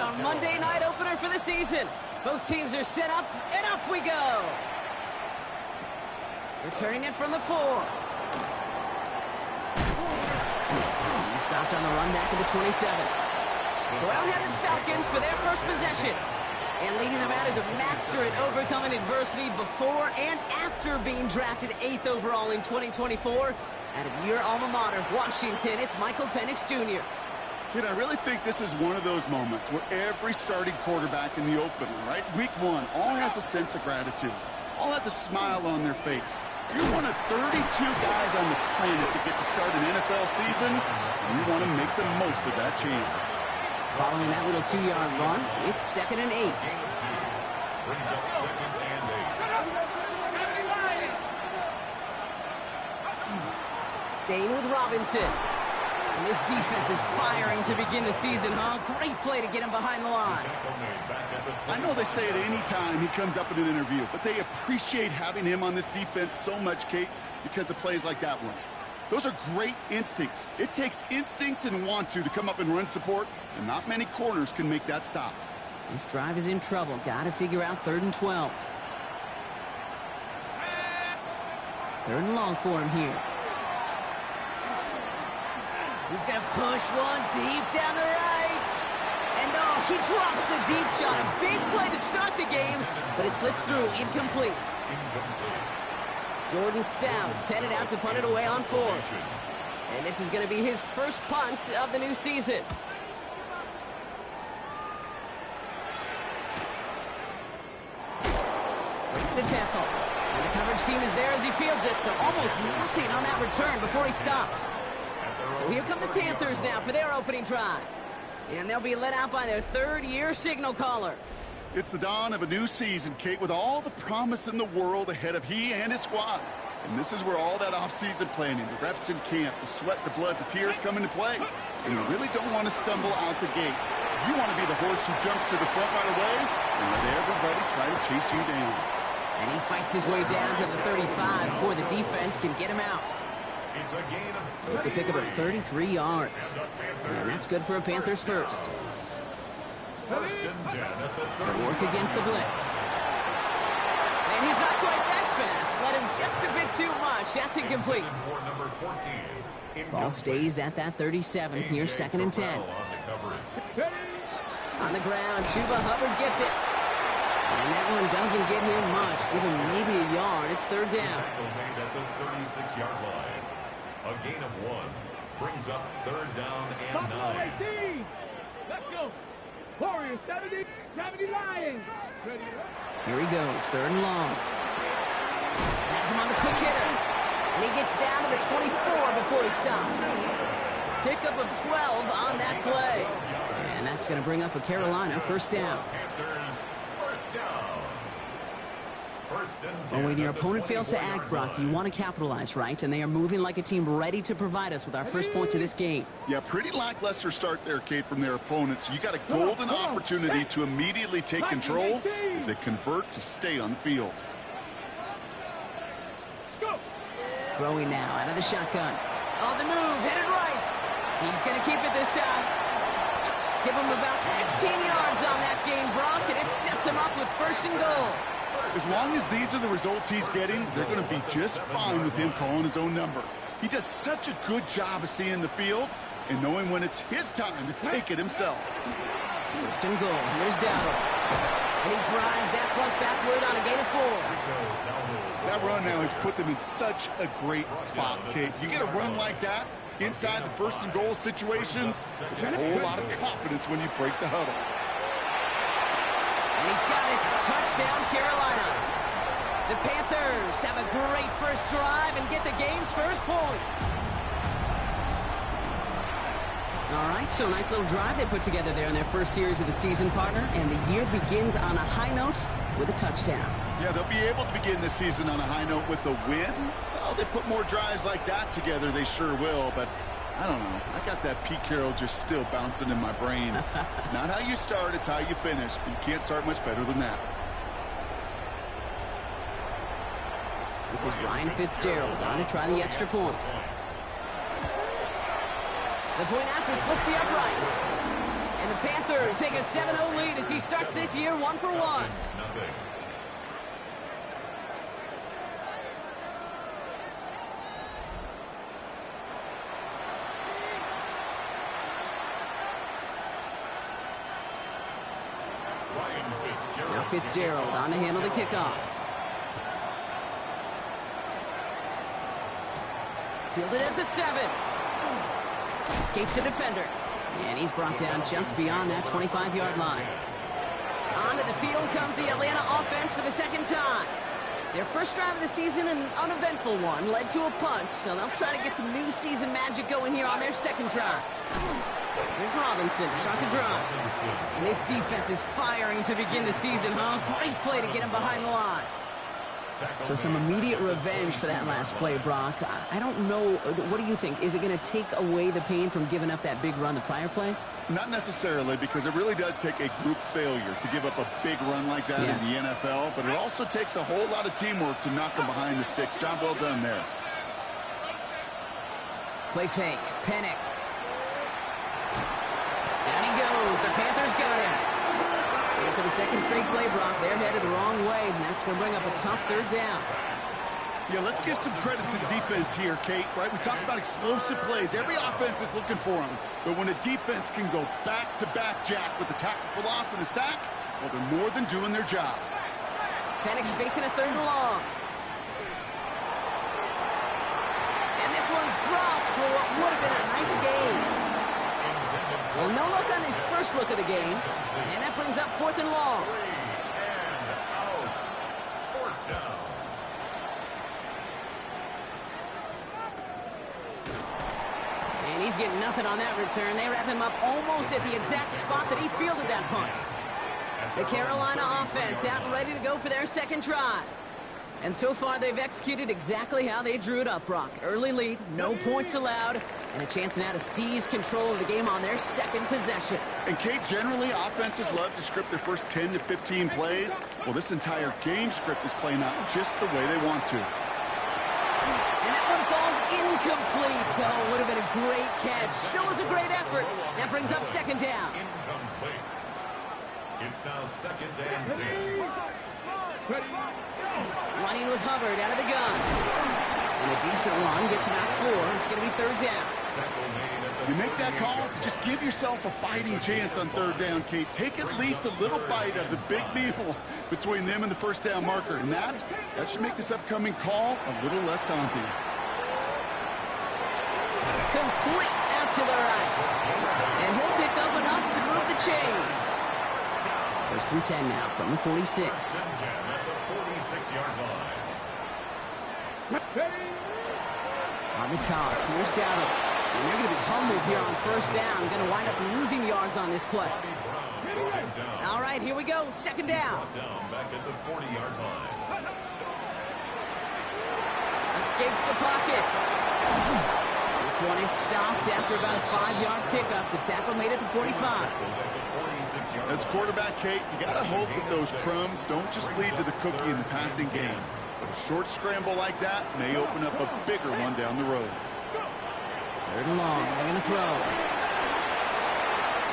our Monday night opener for the season. Both teams are set up, and off we go. Returning it from the 4. He stopped on the run back of the 27. Brown-headed Falcons for their first possession. And leading them out is a master at overcoming adversity before and after being drafted 8th overall in 2024. Out of your alma mater, Washington, it's Michael Penix Jr. Kid, I really think this is one of those moments where every starting quarterback in the opener, right? Week 1, all has a sense of gratitude. All has a smile on their face. You're one of 32 guys on the planet that get to start an NFL season, and you want to make the most of that chance. Following that little 2-yard run, it's 2nd and 8. Brings up 2nd and 8. Staying with Robinson. And this defense is firing to begin the season, huh? Great play to get him behind the line. I know they say it any time he comes up in an interview, but they appreciate having him on this defense so much, Kate, because of plays like that one. Those are great instincts. It takes instincts and want to come up and run support, and not many corners can make that stop. This drive is in trouble. Got to figure out 3rd and 12. 3rd and long for him here. He's going to push one deep down the right. And oh, he drops the deep shot. A big play to start the game, but it slips through incomplete. Jordan Stout's headed out to punt it away on 4. And this is going to be his first punt of the new season. Breaks the tackle. And the coverage team is there as he fields it, so almost nothing on that return before he stopped. So here come the Panthers now for their opening drive. And they'll be let out by their 3rd-year signal caller. It's the dawn of a new season, Kate, with all the promise in the world ahead of he and his squad. And this is where all that off-season planning, the reps in camp, the sweat, the blood, the tears come into play. And you really don't want to stumble out the gate. You want to be the horse who jumps to the front right away and let everybody try to chase you down. And he fights his way down to the 35 before the defense can get him out. It's a pickup of 33 yards. And that's good for a Panthers first. First and 10 at the 30. The work against the blitz. And he's not quite that fast. Let him just a bit too much. That's incomplete. Number 14. Ball stays at that 37. Here's 2nd and 10. On the ground, Chuba Hubbard gets it. And that one doesn't get him much. Give him maybe a yard. It's 3rd down. Made at the 36-yard line. A gain of 1 brings up 3rd down and 9. Let's go. Warriors 70 Lions. Ready. Here he goes, 3rd and long. Has him on the quick hitter. And he gets down to the 24 before he stops. Pickup of 12 on that play. And that's going to bring up a Carolina 1st down. Panthers, 1st down. Well, when your opponent fails to act, Brock, you want to capitalize, right? And they are moving like a team ready to provide us with our first point to this game. Yeah, pretty lackluster start there, Kate, from their opponents. You got a golden opportunity to immediately take control as they convert to stay on the field. Throwing now out of the shotgun. On the move, headed right. He's going to keep it this time. Give him about 16 yards on that game, Brock, and it sets him up with 1st and goal. As long as these are the results he's getting, they're going to be just fine with him calling his own number. He does such a good job of seeing the field and knowing when it's his time to take it himself. 1st and goal. Here's Dowdle. And he drives that front backward on a gain of 4. That run now has put them in such a great spot, Kate. You get a run like that inside the 1st and goal situations, there's a whole lot of confidence when you break the huddle. And he's got it. Touchdown, Carolina. The Panthers have a great first drive and get the game's first points. All right, so nice little drive they put together there in their first series of the season, partner. And the year begins on a high note with a touchdown. Yeah, they'll be able to begin the season on a high note with a win. Well, they put more drives like that together, they sure will, but I don't know. I got that Pete Carroll just still bouncing in my brain. It's not how you start, it's how you finish. But you can't start much better than that. This is Ryan Fitzgerald on to try the extra point. The point after splits the upright. And The Panthers take a 7-0 lead as he starts this year 1 for 1. Nothing. Now Fitzgerald on to handle the kickoff. Fielded at the 7. Escapes the defender. And he's brought down just beyond that 25-yard line. Onto the field comes the Atlanta offense for the second time. Their first drive of the season, an uneventful one, led to a punch, so they'll try to get some new season magic going here on their second drive. Here's Robinson to start the drive. And this defense is firing to begin the season, huh? Great play to get him behind the line. So some immediate revenge for that last play, Brock. I don't know. What do you think? Is it going to take away the pain from giving up that big run the prior play? Not necessarily, because it really does take a group failure to give up a big run like that in the NFL, but it also takes a whole lot of teamwork to knock them behind the sticks. Job well done there. Play fake. Penix. Down he goes. The Panthers got him. And for the second straight play, Brock, they're headed the wrong way, and that's going to bring up a tough third down. Yeah, let's give some credit to the defense here, Kate, right? We talk about explosive plays. Every offense is looking for them. But when a defense can go back-to-back, Jack, with the tackle for loss and a sack, well, they're more than doing their job. Penix facing a 3rd and long. And this one's dropped for what would have been a nice game. Well, no luck on his first look of the game. And that brings up 4th and long. And he's getting nothing on that return. They wrap him up almost at the exact spot that he fielded that punt. The Carolina offense out and ready to go for their second drive. And so far, they've executed exactly how they drew it up, Brock. Early lead, no points allowed, and a chance now to seize control of the game on their second possession. And, Kate, generally, offenses love to script their first 10 to 15 plays. Well, this entire game script is playing out just the way they want to. And that one falls incomplete. So it would have been a great catch. Still was a great effort. That brings up second down. Incomplete. It's now 2nd and 10. Running with Hubbard out of the gun. And a decent run gets him out 4. It's going to be 3rd down. You make that call to just give yourself a fighting chance on 3rd down, Kate. Take at least a little bite of the big meal between them and the first down marker. And that should make this upcoming call a little less daunting. Complete out to the right. And he'll pick up enough to move the chains. 1st and 10 now from the 46. On the toss, here's Dowdle. And they're going to be humbled here on 1st down. Going to wind up losing yards on this play. All right, here we go. 2nd down. Back at the 40-yard line. Escapes the pocket. This one is stopped after about a 5-yard pickup. The tackle made it to 45. As quarterback, Kate, you got to hope that those crumbs don't just lead to the cookie in the passing game. But a short scramble like that may open up a bigger one down the road. 3rd and long. They're going to throw.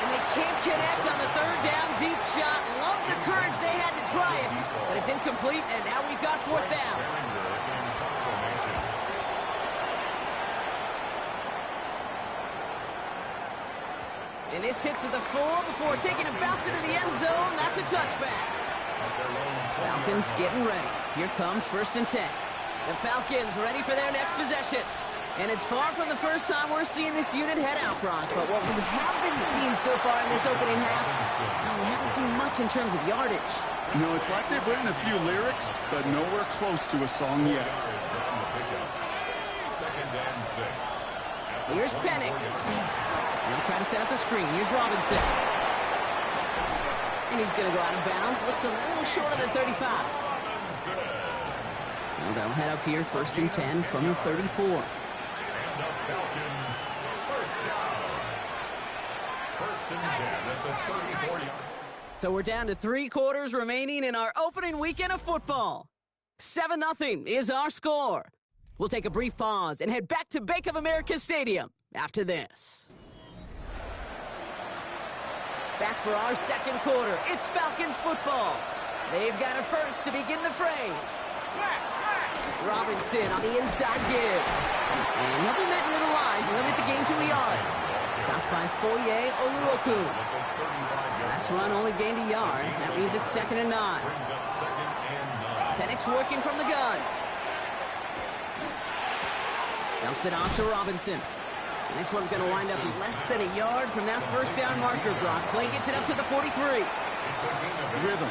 And they can't connect on the 3rd down deep shot. Love the courage they had to try it. But it's incomplete, and now we've got 4th down. And this hits at the 4 before taking a bounce into the end zone. That's a touchback. Falcons getting ready. Here comes 1st and 10. The Falcons ready for their next possession. And it's far from the first time we're seeing this unit head out, Brock. But what we haven't seen so far in this opening half, we haven't seen much in terms of yardage. No, it's like they've written a few lyrics, but nowhere close to a song yet. 2nd and 6. Here's Penix. They'll try to set up the screen. Here's Robinson. And he's going to go out of bounds. Looks a little short of the 35. So they'll head up here, 1st and 10 from the 34. And the Falcons, 1st down. 1st and 10 at the 34-yard. So we're down to 3 quarters remaining in our opening weekend of football. 7-0 is our score. We'll take a brief pause and head back to Bank of America Stadium after this. Back for our second quarter. It's Falcons football. They've got a first to begin the fray. Robinson on the inside give. And he'll be met near the line to limit the gain to a yard. Stopped by Foye Oluoku. Last run only gained a yard. That means it's 2nd and 9. Penix working from the gun. Dumps it off to Robinson. And this one's going to wind up less than a yard from that first down marker, Brock. Play gets it up to the 43. Rhythm.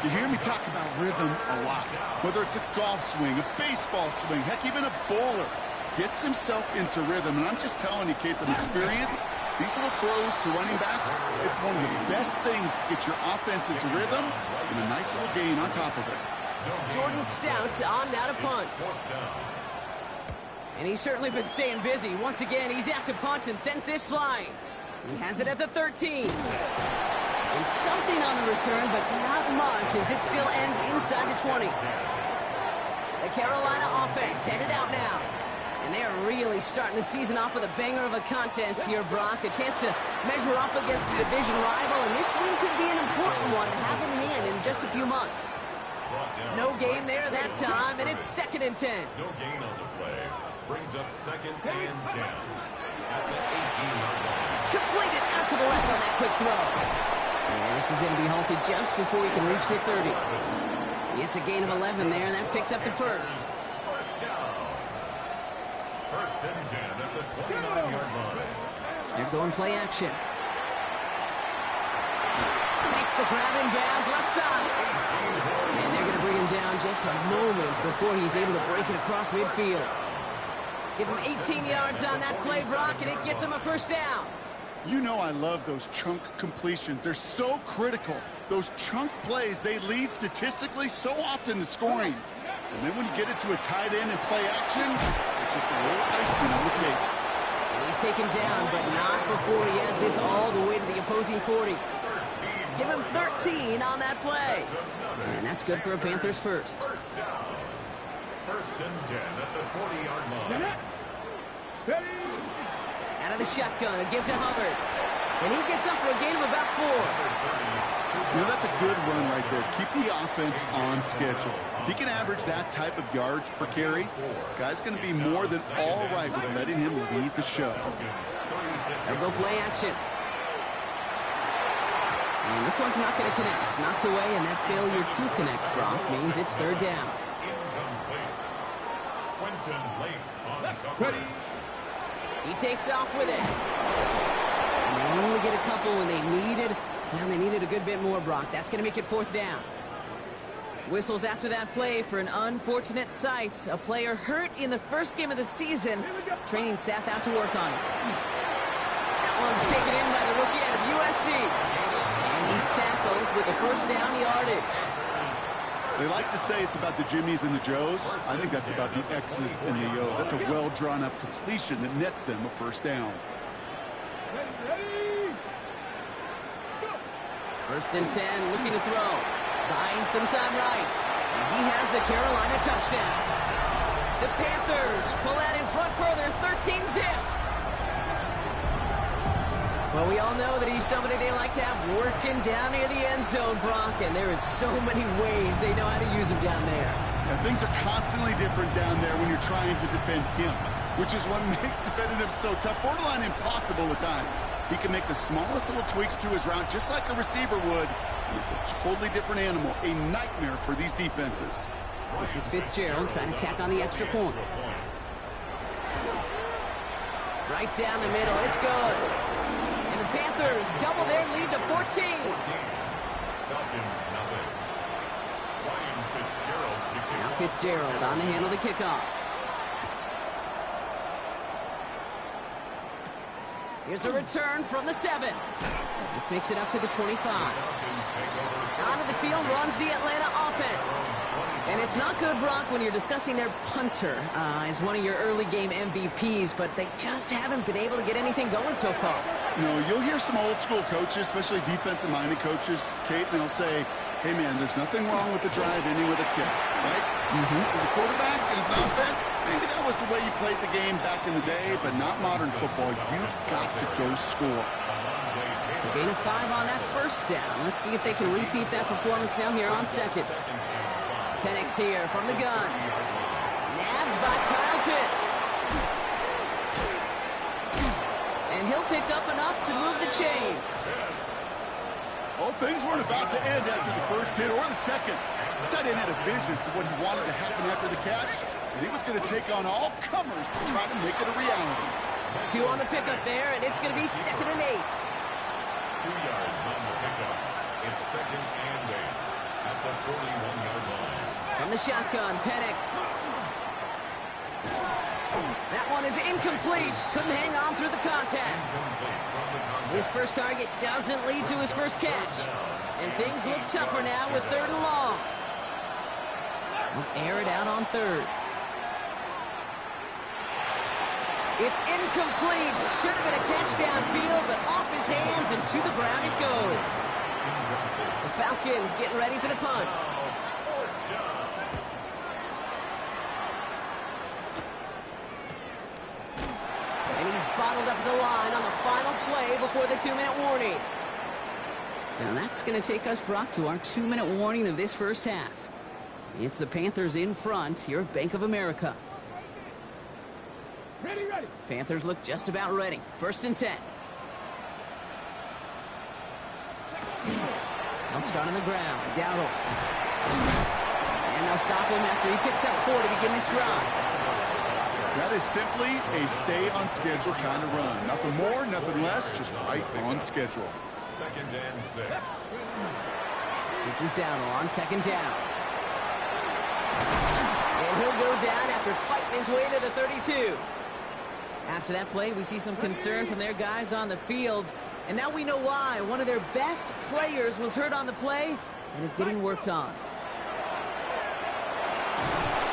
You hear me talk about rhythm a lot. Whether it's a golf swing, a baseball swing, heck, even a bowler gets himself into rhythm. And I'm just telling you, Kate, from experience, these little throws to running backs, it's one of the best things to get your offense into rhythm and a nice little gain on top of it. Jordan Stout on now to punt. And he's certainly been staying busy. Once again, he's out to punt and sends this flying. He has it at the 13. And something on the return, but not much, as it still ends inside the 20. The Carolina offense headed out now. And they are really starting the season off with a banger of a contest here, Brock. A chance to measure up against the division rival, and this win could be an important one to have in hand in just a few months. No gain there that time, and it's 2nd and 10. No gain on the play. Brings up 2nd and 10 at the 18-yard line. Completed out to the left on that quick throw. And this is going to be halted just before he can reach the 30. It's a gain of 11 there, and that picks up the first. First down. 1st and 10 at the 29-yard line. They're going play action. Makes the grab in bounds left side. And they're going to bring him down just a moment before he's able to break it across midfield. Give him 18 yards on that play, Brock, and it gets him a first down. You know I love those chunk completions. They're so critical. Those chunk plays, they lead statistically so often to scoring. And then when you get it to a tight end and play action, it's just a little icing on the cake. And he's taken down, but not before he has this all the way to the opposing 40. Give him 13 on that play. And that's good for a Panthers first. First down. 1st and 10 at the 40-yard line. Steady. Out of the shotgun, a give to Hubbard. And he gets up for a gain of about 4. You know, that's a good run right there. Keep the offense on schedule. If he can average that type of yards per carry, this guy's going to be more than all right with letting him lead the show. They'll go play action. And this one's not going to connect. Knocked away, and that failure to connect, Brock, means it's 3rd down. Incomplete. Quentin Lake on Ready. He takes off with it. And they only get a couple when they needed a good bit more, Brock. That's going to make it 4th down. Whistles after that play for an unfortunate sight. A player hurt in the first game of the season. Training staff out to work on it. That one's taken in by the rookie out of USC. And he's tackled with the first down yardage. They like to say it's about the Jimmies and the Joes. I think that's about the X's and the O's. That's a well-drawn-up completion that nets them a first down. Ready. 1st and 10, looking to throw. Buying some time right. And he has the Carolina touchdown. The Panthers pull out in front further, 13-zip. Well, we all know that he's somebody they like to have working down near the end zone, Brock, and there is so many ways they know how to use him down there. And things are constantly different down there when you're trying to defend him, which is what makes defending him so tough, borderline impossible at times. He can make the smallest little tweaks to his route just like a receiver would, and it's a totally different animal, a nightmare for these defenses. This is Fitzgerald trying to tack on the extra point. Right down the middle, it's good. And the Panthers double their lead to 14. Falcons nothing. Ryan Fitzgerald to kick. Now Fitzgerald on to handle the kickoff. Here's a return from the 7. This makes it up to the 25. Onto the field runs the Atlanta offense. And it's not good, Brock, when you're discussing their punter as one of your early game MVPs, but they just haven't been able to get anything going so far. You know, you'll hear some old school coaches, especially defensive-minded coaches, Kate, and they'll say, hey, man, there's nothing wrong with the drive ending with a kick, right? As a quarterback and as an offense, maybe that was the way you played the game back in the day, but not modern football. You've got to go score. So Gain of 5 on that first down. Let's see if they can repeat that performance now here on second. Penix here from the gun. Nabbed by Kyle Pitts. And he'll pick up enough to move the chains. Well, things weren't about to end after the first hit or the second. This tight end had a vision for what he wanted to happen after the catch, and he was going to take on all comers to try to make it a reality. 2 on the pickup there, and it's going to be 2nd and 8. 2 yards on the pickup. It's 2nd and 8 at the 41-yard line. From the shotgun, Penix. That one is incomplete. Couldn't hang on through the contact. His first target doesn't lead to his first catch. And things look tougher now with 3rd and long. We'll air it out on 3rd. It's incomplete. Should have been a catch downfield, but off his hands and to the ground it goes. The Falcons getting ready for the punt. And he's bottled up the line on the final play before the 2-minute warning. So that's going to take us, Brock, to our 2-minute warning of this first half. It's the Panthers in front here at Bank of America. Ready, ready. Panthers look just about ready. 1st and 10. They'll start on the ground. Dowdle. And they'll stop him after he picks up 4 to begin this drive. That is simply a stay-on-schedule kind of run. Nothing more, nothing less, just right on schedule. 2nd and 6. This is Dowdle on 2nd down. And he'll go down after fighting his way to the 32. After that play, we see some concern from their guys on the field. And now we know why. One of their best players was hurt on the play and is getting worked on.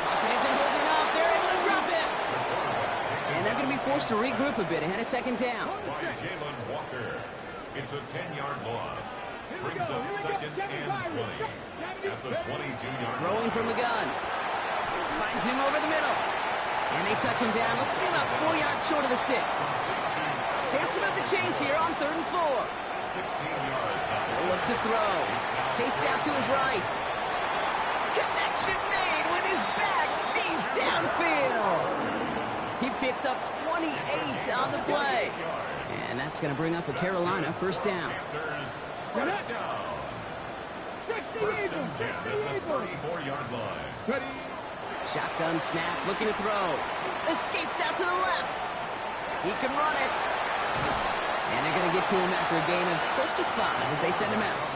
Lockett isn't holding up. They're able to drop it. And they're going to be forced to regroup a bit ahead of 2nd down. By Jalen Walker. It's a 10-yard loss. Brings up 2nd and 20 at the 22-yard line. Throwing from the gun. Finds him over the middle. And they touch him down. Looks to be about 4 yards short of the sticks. Chance to move the chains here on 3rd and 4. 16 yards. They'll look to throw. Chased out to his right. Connection made with his back deep downfield. He picks up 28 on the play. And that's going to bring up a Carolina 1st down. First down. 1st and 10 at the 34-yard line. Ready. Shotgun snap, looking to throw. Escapes out to the left. He can run it. And they're going to get to him after a gain of close to 5 as they send him out.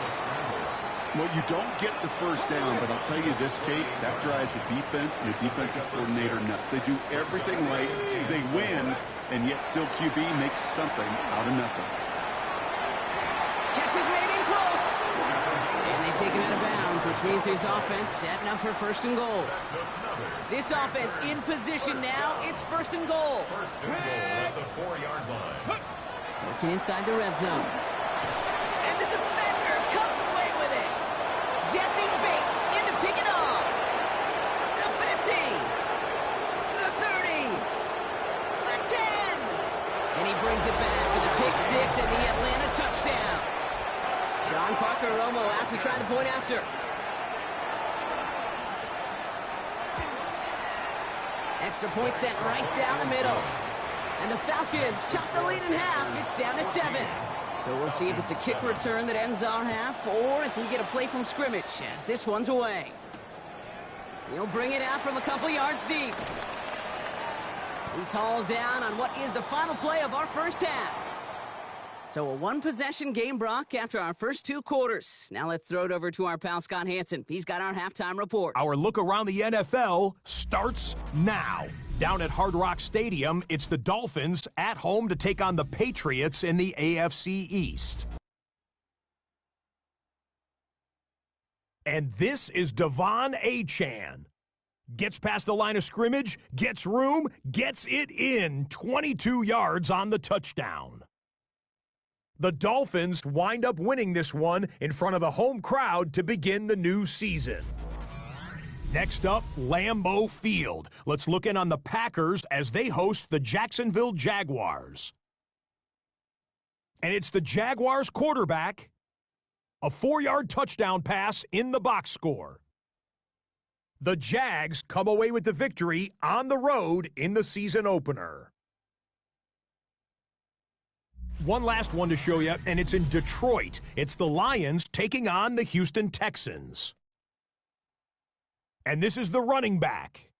Well, you don't get the first down, but I'll tell you this, Kate, that drives the defense and the defensive coordinator nuts. They do everything right. They win, and yet still QB makes something out of nothing. Catch is made in close. And they take him out of bounds, which means his offense setting up for 1st and goal. This offense in position now. It's 1st and goal. 1st and goal at the 4-yard line. Working inside the red zone. And the defender comes away with it. Jesse Bates in to pick it off. The 50. The 30. The 10. And he brings it back with a pick 6 and the Atlanta touchdown. John Parker Romo out to try the point after. Extra point set right down the middle. And the Falcons chop the lead in half. It's down to 7. So we'll see if it's a kick return that ends our half or if we get a play from scrimmage as this one's away. He'll bring it out from a couple yards deep. He's hauled down on what is the final play of our first half. So a 1-possession game, Brock, after our first 2 quarters. Now let's throw it over to our pal Scott Hansen. He's got our halftime report. Our look around the NFL starts now. Down at Hard Rock Stadium, it's the Dolphins at home to take on the Patriots in the AFC East. And this is Devon Achane. Gets past the line of scrimmage, gets room, gets it in, 22 yards on the touchdown. The Dolphins wind up winning this one in front of the home crowd to begin the new season. Next up, Lambeau Field. Let's look in on the Packers as they host the Jacksonville Jaguars. And it's the Jaguars quarterback. A 4-yard touchdown pass in the box score. The Jags come away with the victory on the road in the season opener. One last one to show you, and it's in Detroit. It's the Lions taking on the Houston Texans. And this is the running back.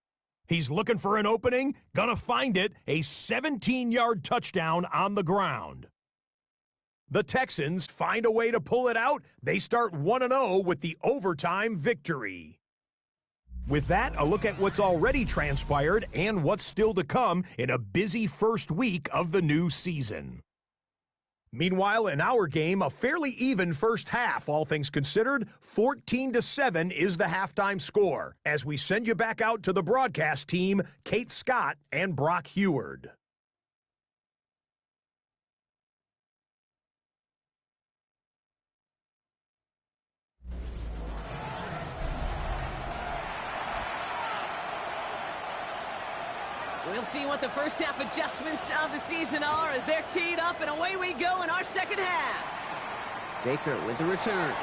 He's looking for an opening, gonna find it, a 17-yard touchdown on the ground. The Texans find a way to pull it out. They start 1-0 with the overtime victory. With that, a look at what's already transpired and what's still to come in a busy first week of the new season. Meanwhile, in our game, a fairly even first half, all things considered. 14-7 is the halftime score. As we send you back out to the broadcast team, Kate Scott and Brock Heward. We'll see what the first half adjustments of the season are as they're teed up, and away we go in our second half. Baker with the return.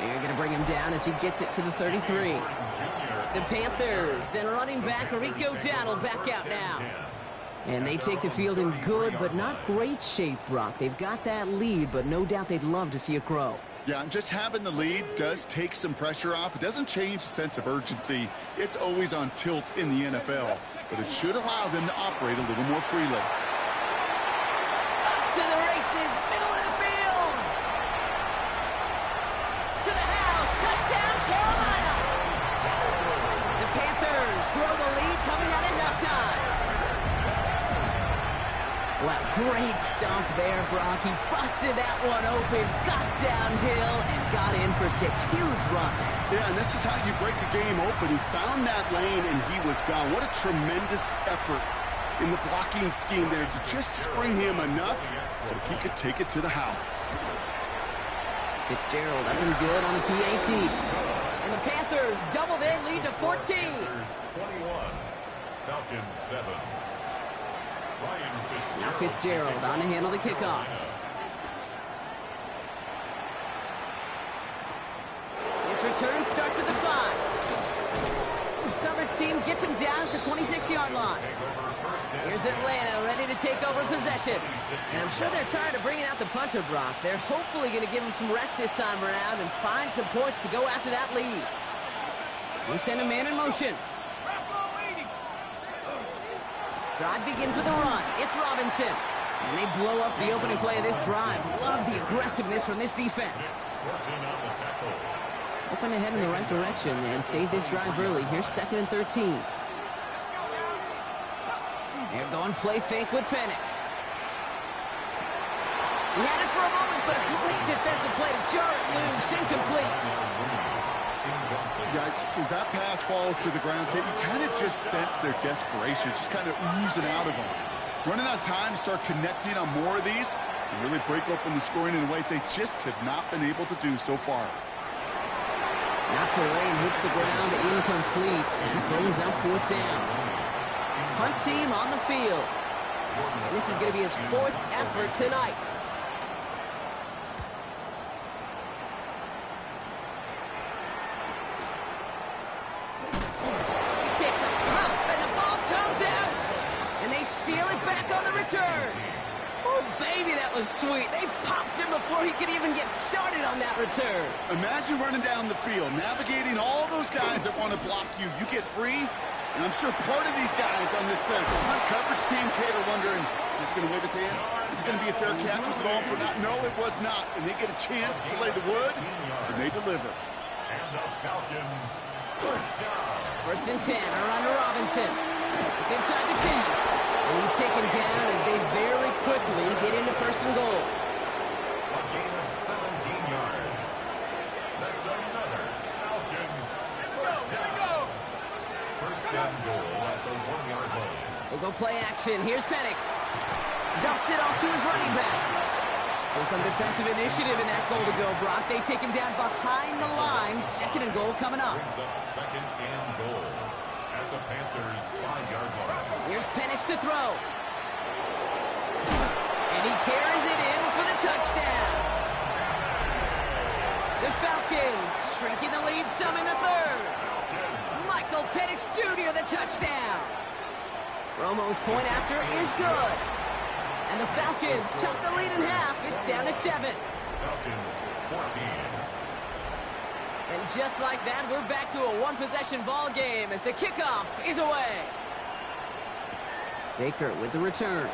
They're going to bring him down as he gets it to the 33. The Panthers and running back Rico Dowdle back out now. And they take the field in good but not great shape, Brock. They've got that lead, but no doubt they'd love to see it grow. Yeah, and just having the lead does take some pressure off. It doesn't change the sense of urgency. It's always on tilt in the NFL, but it should allow them to operate a little more freely. Up to the races, middle of the field. To the house, touchdown, Carolina. The Panthers grow the lead coming out of halftime. Wow, great stomp there, Brock. He busted that one open, got downhill, and got in for 6. Huge run. Yeah, and this is how you break a game open. He found that lane, and he was gone. What a tremendous effort in the blocking scheme there to just spring him enough so he could take it to the house. Fitzgerald up and good on the PAT. And the Panthers double their lead to 14. 21, Falcons 7. Now Fitzgerald on to handle the kickoff. His return starts at the 5. Coverage team gets him down at the 26-yard line. Here's Atlanta ready to take over possession. And I'm sure they're tired of bringing out the puncher, Brock. They're hopefully going to give him some rest this time around and find some points to go after that lead. They send a man in motion. Drive begins with a run. It's Robinson. And they blow up the opening play of this drive. Love the aggressiveness from this defense. Hoping to head in the right direction and save this drive early. Here's 2nd and 13. They're going play fake with Penix. He had it for a moment, but a great defensive play to jar it loose. Incomplete. Yikes, as that pass falls to the ground, Kate, you kind of just sense their desperation, just kind of oozing out of them. Running out of time to start connecting on more of these and really break open the scoring in a way they just have not been able to do so far. Knocked away and hits the ground, incomplete. And brings up 4th down. Hunt team on the field. This is going to be his 4th effort tonight. Return. Oh, baby, that was sweet. They popped him before he could even get started on that return. Imagine running down the field, navigating all those guys that want to block you. You get free, and I'm sure part of these guys on this hunt coverage team, Kate, are wondering, is he going to wave his hand? Is it going to be a fair catch? Was it all for not? No, it was not. And they get a chance to lay the wood, and they deliver. And the Falcons, first down. 1st and 10, around to Robinson. It's inside the 10. And he's taken down as they very quickly get into 1st and goal. A gain of 17 yards. That's another Falcons first down. 1st and goal at the 1-yard line. We'll go play action. Here's Penix. Dumps it off to his running back. So some defensive initiative in that goal to go, Brock. They take him down behind the line. 2nd and goal coming up. Brings up 2nd and goal at the Panthers 5-yard line. Here's Penix to throw. And he carries it in for the touchdown. The Falcons shrinking the lead some in the third. Michael Penix Jr. the touchdown. Romo's point after is good. And the Falcons chop the lead in half. It's down to 7. Falcons 14. And just like that, we're back to a one-possession ball game as the kickoff is away. Baker with the return.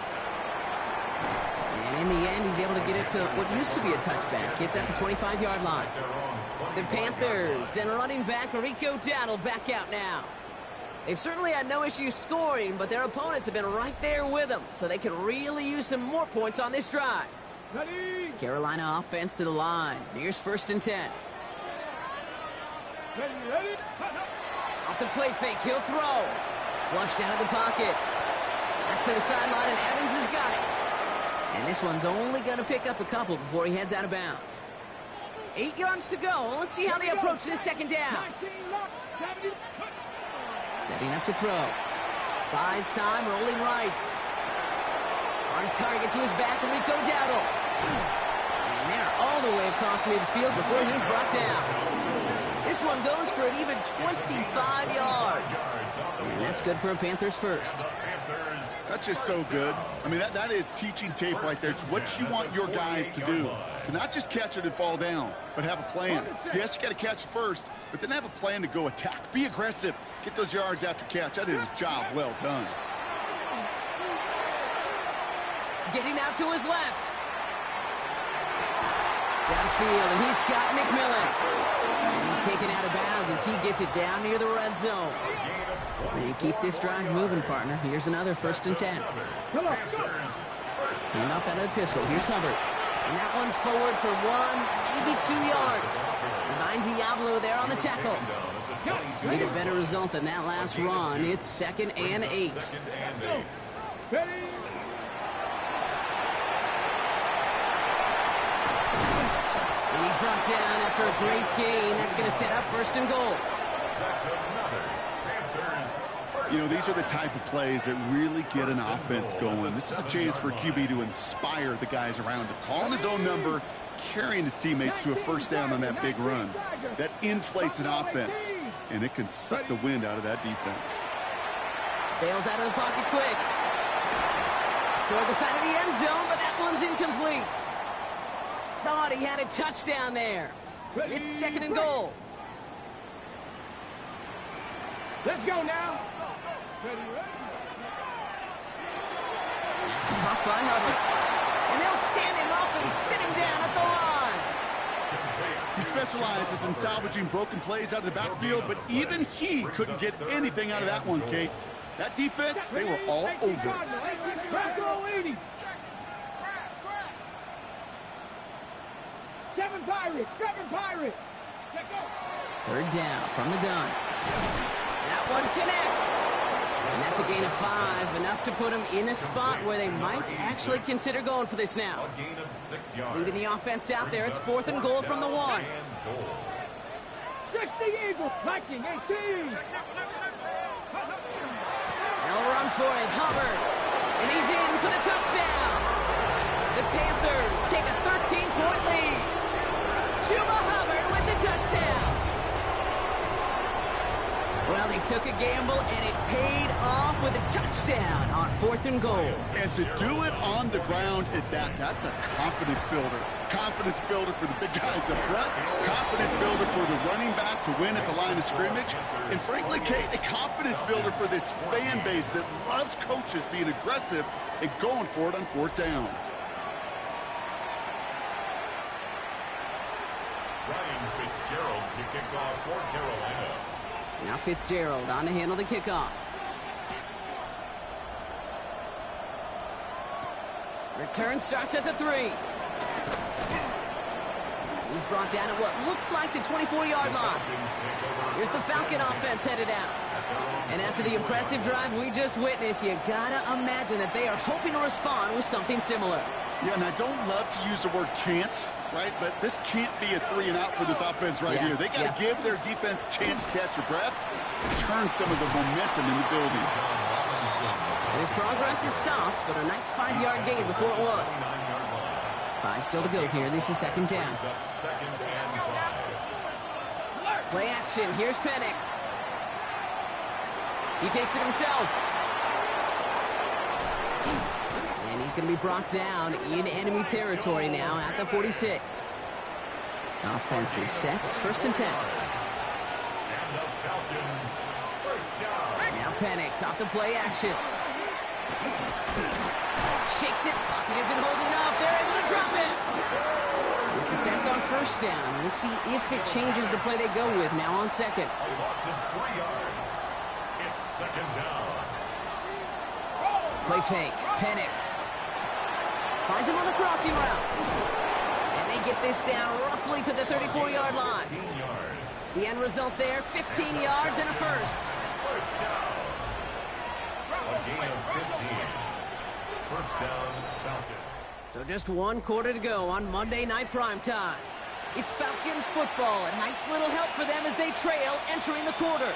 And in the end, he's able to get it to what used to be a touchback. It's at the 25-yard line. The Panthers and running back Rico Dowdle back out now. They've certainly had no issues scoring, but their opponents have been right there with them, so they could really use some more points on this drive. Ready? Carolina offense to the line. Here's 1st and 10. Ready? Off the play fake, he'll throw. Flushed out of the pocket. That's to the sideline, and Evans has got it. And this one's only going to pick up a couple before he heads out of bounds. 8 yards to go. Let's see how they approach this second down. Setting up to throw. Buys time, rolling right. On target to his back, Rico Dowdle. And they're all the way across midfield before he's brought down. This one goes for an even 25 yards. And that's good for a Panthers first. That's just so good. I mean, that is teaching tape right there. It's what you want your guys to do. To not just catch it and fall down, but have a plan. Yes, you got to catch it first, but then have a plan to go attack. Be aggressive. Get those yards after catch. That is a job well done. Getting out to his left. Downfield, and he's got McMillan. And he's taken out of bounds as he gets it down near the red zone. And keep this drive moving, partner. Here's another 1st and 10. And up out of the pistol. Here's Hubbard. And that one's forward for 1, maybe 2 yards. Behind Diablo there on the tackle. Need a better result than that last run. It's 2nd and 8. Ready? And he's brought down after a great gain. That's going to set up 1st and goal. That's another Panthers. You know, these are the type of plays that really get an offense going. This is a chance for a QB to inspire the guys around him. Calling his own number, carrying his teammates to a 1st down on that big run. That inflates an offense, and it can suck the wind out of that defense. Bails out of the pocket quick. Toward the side of the end zone, but that one's incomplete. Thought he had a touchdown there. It's 2nd and goal. Let's go now. Ready? It's caught by Hubbard. And they'll stand him up and sit him down at the line. He specializes in salvaging broken plays out of the backfield, but even he couldn't get anything out of that one, Kate. That defense, they were all over it. Seven Pirates. 3rd down from the gun. That one connects. And that's a gain of 5, enough to put him in a spot where they might actually consider going for this now. A gain of 6 yards. Leading the offense out there, it's 4th and goal from the 1. Catch the Eagles. Viking 18. They'll run for it, Hubbard. And he's in for the touchdown. The Panthers take a 13-point lead. Chuba Hubbard with the touchdown. Well, they took a gamble, and it paid off with a touchdown on 4th and goal. And to do it on the ground at that's a confidence builder. Confidence builder for the big guys up front. Confidence builder for the running back to win at the line of scrimmage. And frankly, Kate, a confidence builder for this fan base that loves coaches being aggressive and going for it on 4th down. Ryan Fitzgerald to kick off for Carolina. Now Fitzgerald on to handle the kickoff. Return starts at the 3. He's brought down at what looks like the 24-yard line. Here's the Falcon offense headed out. And after the impressive drive we just witnessed, you gotta imagine that they are hoping to respond with something similar. Yeah, and I don't love to use the word can't, right? But this can't be a 3-and-out for this offense right here. They got to give their defense a chance to catch your breath, turn some of the momentum in the building. And his progress is stopped, but a nice 5-yard gain before it was. 5 still to go here. This is second down. Play action. Here's Penix. He takes it himself. And he's going to be brought down in enemy territory now at the 46. Offense is set. First and 10. Now Penix off the play action. Shakes it. Pocket isn't holding up. They're able to drop it. It's a sack on first down. We'll see if it changes the play they go with now on second. A loss of 3 yards. It's second down. Play fake. Penix finds him on the crossing route. And they get this down roughly to the 34-yard line. 15 yards. The end result there, 15 yards and a first. First down. A gain of 15. First down, Falcons. So just 1 quarter to go on Monday Night Primetime. It's Falcons football. A nice little help for them as they trail entering the quarter.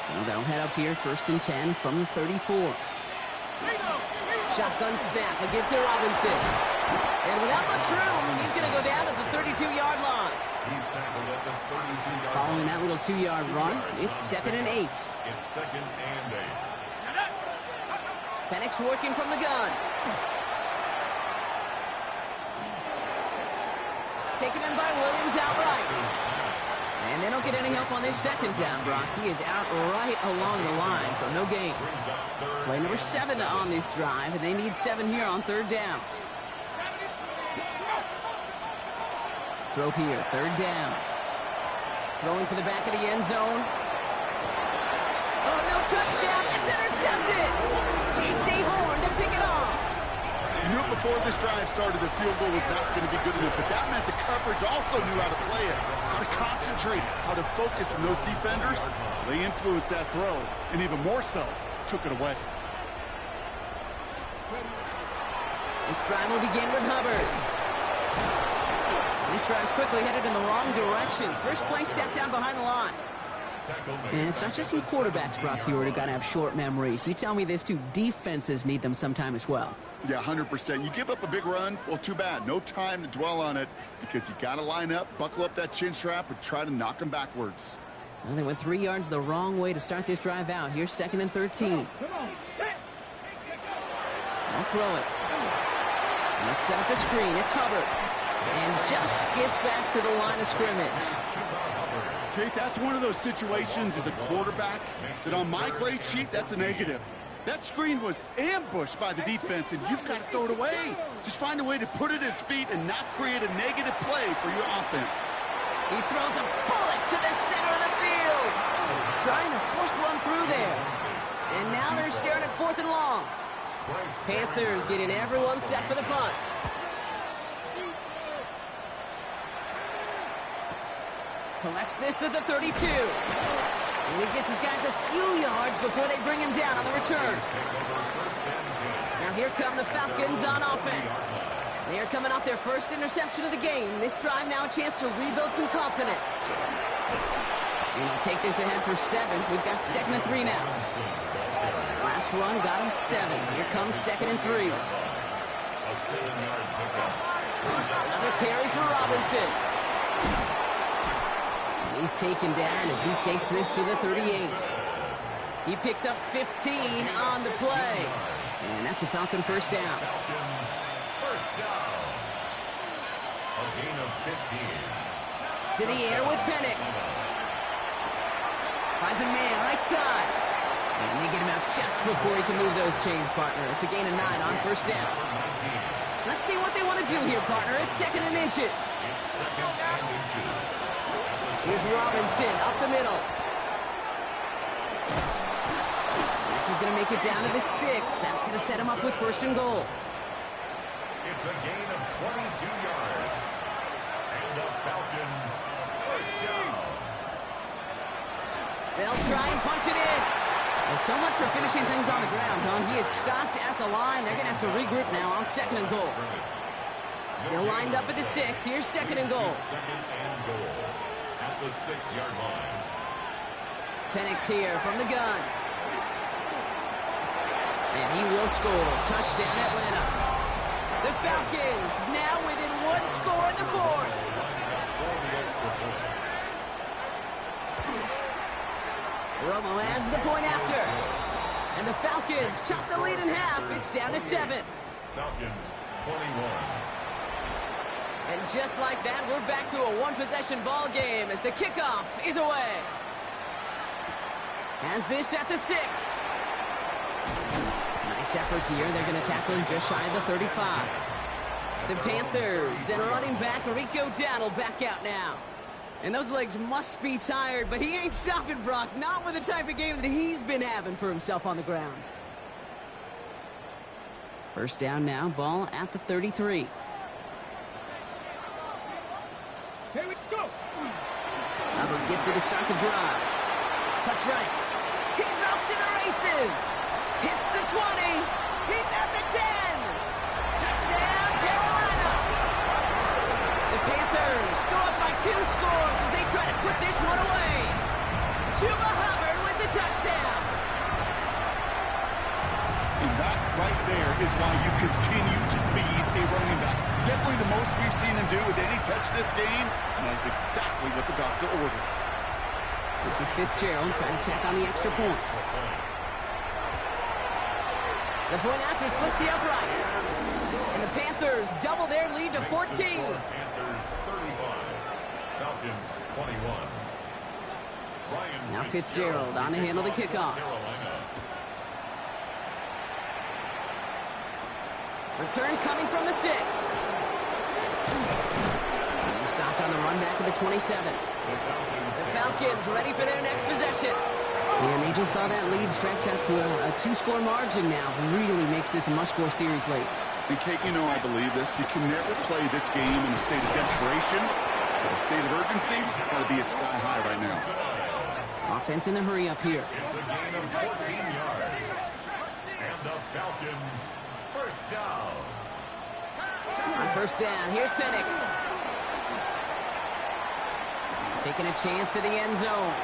So they'll head up here first and 10 from the 34. Shotgun snap, a give to Robinson. And without much room, he's going to go down at the 32-yard line. He's tackled at the 32-yard line. Following that little 2-yard run, it's second and 8. It's second and 8. Penix working from the gun. Taken in by Williams outright. And they don't get any help on this second down, Brock. He is out right along the line, so no gain. Play number 7 on this drive, and they need 7 here on third down. Throw here, third down. Throwing for the back of the end zone. Oh, no touchdown. It's intercepted. J.C. Horn to pick it off. You knew before this drive started the field goal was not going to be good enough, but that meant the coverage also knew how to play it, how to concentrate, how to focus, and those defenders, they influenced that throw, and even more so, took it away. This drive will begin with Hubbard. This drive's quickly headed in the wrong direction. First play set down behind the line. And it's not just some quarterbacks, Brock Hewitt, who got to have short memories. You tell me this too, defenses need them sometime as well. Yeah, 100%. You give up a big run, well, too bad. No time to dwell on it because you got to line up, buckle up that chin strap, and try to knock them backwards. Well, they went 3 yards the wrong way to start this drive out. Here's second and 13. They'll throw it. Let's set up a screen. It's Hubbard. And just gets back to the line of scrimmage. Kate, that's one of those situations as a quarterback that on my grade sheet, that's a negative. That screen was ambushed by the defense, and you've got to throw it away. Just find a way to put it at his feet and not create a negative play for your offense. He throws a bullet to the center of the field. Trying to force one through there. And now they're staring at 4th and long. Panthers getting everyone set for the punt. Collects this at the 32. And he gets his guys a few yards before they bring him down on the return. Now here come the Falcons on offense. They are coming off their first interception of the game. This drive now a chance to rebuild some confidence. And they'll take this ahead for 7. We've got second and 3 now. Last run got him 7. Here comes second and 3. Another carry for Robinson. He's taken down as he takes this to the 38. He picks up 15 on the play. And that's a Falcon first down. Falcons first down. A gain of 15. To the air with Penix. Finds a man right side. And they get him out just before he can move those chains, partner. It's a gain of 9 on first down. Let's see what they want to do here, partner. It's second and inches. It's second and inches. Here's Robinson up the middle. This is going to make it down to the 6. That's going to set him up with first and goal. It's a gain of 22 yards. And the Falcons first down. They'll try and punch it in. Well, so much for finishing things on the ground, huh? He is stopped at the line. They're going to have to regroup now on second and goal. Still lined up at the 6. Here's second and goal. Second and goal at the 6-yard line. Penix here from the gun. And he will score. Touchdown, Atlanta. The Falcons now within one score in the fourth. Romo adds the point after. And the Falcons chop the lead in half. It's down to 7. Falcons 21. And just like that, we're back to a one-possession ball game as the kickoff is away. Has this at the 6. Nice effort here. They're going to tackle him just shy of the 35. The Panthers and running back Rico Dowdle back out now. And those legs must be tired, but he ain't stopping, Brock. Not with the type of game that he's been having for himself on the ground. First down now, ball at the 33. Here we go. Hubbard gets it to start the drive. Cuts right. He's off to the races. Hits the 20. He's at the 10. Touchdown, Carolina. The Panthers go up by 2 scores as they try to put this one away. Chuba Hubbard with the touchdown. And that right there is why you continue to feed a running back. Definitely the most we've seen him do with any touch this game, and that's exactly what the doctor ordered. This is Fitzgerald trying to tack on the extra point. The point after splits the uprights. And the Panthers double their lead to 14. Panthers 35. Falcons 21. Now Fitzgerald on to handle the kickoff. Return coming from the 6. He's stopped on the run back of the 27. The Falcons ready for their next possession. And they just saw that lead stretch out to a 2-score margin now. Really makes this a must-score series late. And Kate, you know I believe this. You can never play this game in a state of desperation. But a state of urgency got to be a sky high right now. Offense in the hurry up here. It's a gain of 14 yards. And the Falcons first down. On first down, here's Penix. Taking a chance to the end zone.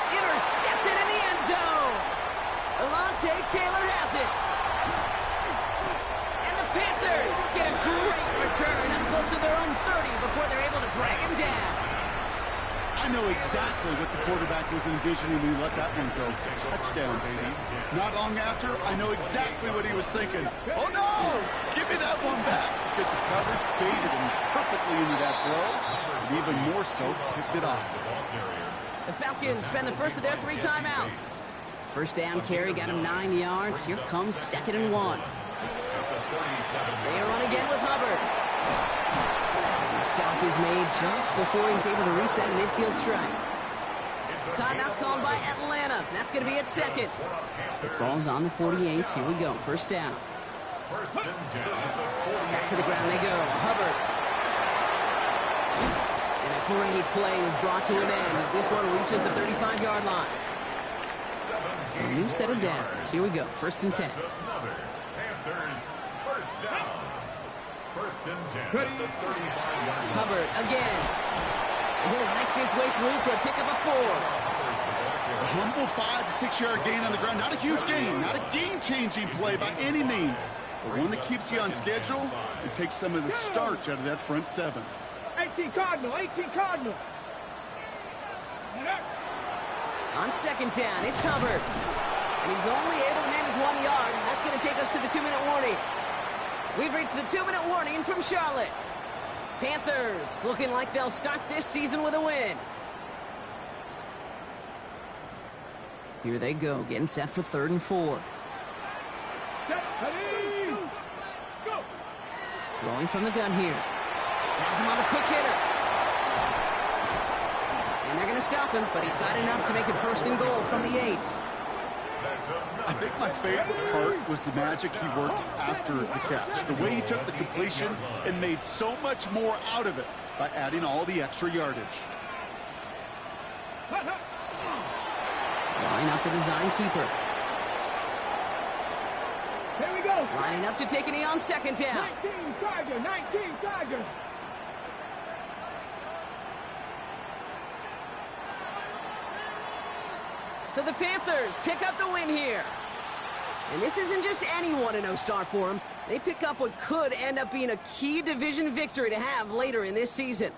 Intercepted in the end zone. Alontae Taylor has it. And the Panthers get a great return up close to their own 30 before they're able to drag him down. I know exactly what the quarterback was envisioning when he let that one go. Touchdown, baby. Not long after, I know exactly what he was thinking. Oh, no! Give me that one back. Because the coverage baited him perfectly into that throw. And even more so, picked it off. The Falcons spend the first of their 3 timeouts. First down carry got him 9 yards. Here comes 2nd and 1. They run again with Hubbard. The stop is made just before he's able to reach that midfield strike. Timeout called by Atlanta. That's going to be at 2nd. The ball's on the 48. Here we go. First down. Back to the ground they go. Hubbard. And a great play is brought to an end as this one reaches the 35-yard line. So a new set of downs. Here we go. 1st and 10. Panthers first down. 1st and 10 at the 35-yard line. Hubbard again. And he'll make his way through for a pickup of 4. A humble 5 to 6 yard gain on the ground. Not a huge gain. Not a game-changing play by any means. But one that keeps you on schedule and takes some of the starch out of that front 7. 18 Cardinal, 18 Cardinal. On 2nd down, it's Hubbard. And he's only able to manage 1 yard. That's going to take us to the 2-minute warning. We've reached the 2-minute warning from Charlotte. Panthers looking like they'll start this season with a win. Here they go, getting set for 3rd and 4. Throwing from the gun here. Has him on the quick hitter. And they're going to stop him, but he got enough to make it 1st and goal from the 8. I think my favorite part was the magic he worked after the catch. The way he took the completion and made so much more out of it by adding all the extra yardage. Line up the design keeper. Here we go. Lining up to take a knee on 2nd down. 19 Tiger, 19 Tiger. So the Panthers pick up the win here. And this isn't just any 1-0 start for them. They pick up what could end up being a key division victory to have later in this season.